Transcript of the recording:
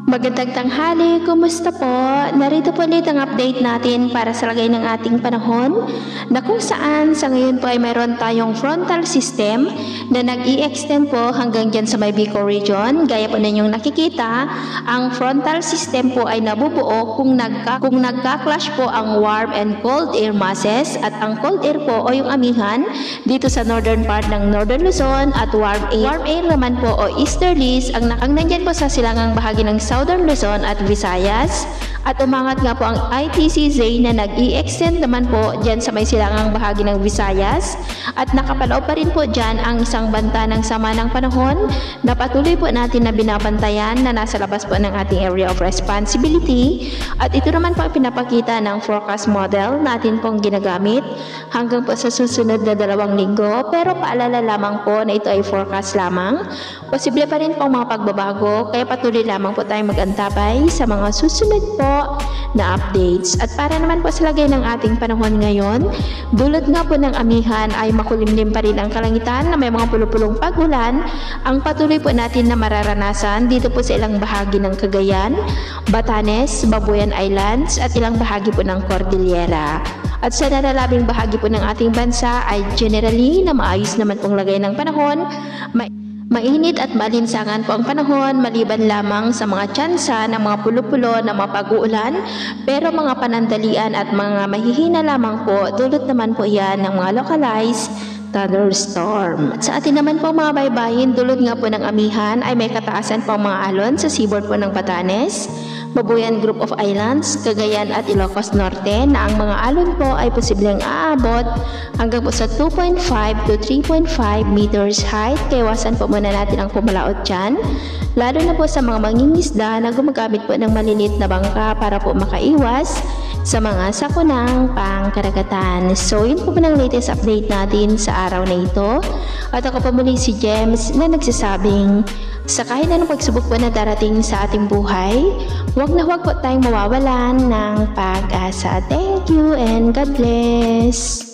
Magandang tanghali, kumusta po? Narito po ulit ang update natin para sa lagay ng ating panahon na kung saan sa ngayon po ay mayroon tayong frontal system na nag-i-extend po hanggang dyan sa may Bicol region. Gaya po ninyong nakikita, ang frontal system po ay nabubuo kung nagka-clash po ang warm and cold air masses at ang cold air po o yung amihan dito sa northern part ng Northern Luzon at warm air naman po o easterlies ang nandyan po sa silangang bahagi ng Southern Luzon at Visayas at umangat nga po ang ITCZ na nag-i-extend naman po dyan sa may silangang bahagi ng Visayas at nakapaloob pa rin po dyan ang isang banta ng sama ng panahon na patuloy po natin na binabantayan na nasa labas po ng ating area of responsibility at ito naman po ang pinapakita ng forecast model natin pong ginagamit hanggang po sa susunod na 2 linggo pero paalala lamang po na ito ay forecast lamang. Posible pa rin pong mga pagbabago kaya patuloy lamang po tayong mag-antabay sa mga susunod po na updates. At para naman po sa lagay ng ating panahon ngayon, dulot nga po ng amihan ay makulimlim pa rin ang kalangitan na may mga pulupulong pagulan ang patuloy po natin na mararanasan dito po sa ilang bahagi ng Cagayan, Batanes, Babuyan Islands at ilang bahagi po ng Cordillera. At sa nalalabing bahagi po ng ating bansa ay generally na maayos naman pong lagay ng panahon. Mainit at malinsangan po ang panahon maliban lamang sa mga tsansa ng mga pulo-pulo na mga pag-uulan pero mga panandalian at mga mahihina lamang po dulot naman po yan ng mga localized thunderstorm. At sa atin naman po mga baybayin, dulot nga po ng amihan ay may kataasan pang mga alon sa seaboard po ng Batanes, Babuyan Group of Islands, Cagayan at Ilocos Norte na ang mga alon po ay posibleng aabot hanggang po sa 2.5 to 3.5 meters height. Kaya iwasan po muna natin ang pumalaot dyan, lalo na po sa mga mangingisda na gumagamit po ng maliliit na bangka para po makaiwas sa mga sakunang pangkaragatan. So yun po ng latest update natin sa araw na ito. At ako po muli si James na nagsasabing sa kahit anong pagsubok po na darating sa ating buhay, huwag na huwag po tayong mawawalan ng pag-asa. Thank you and God bless!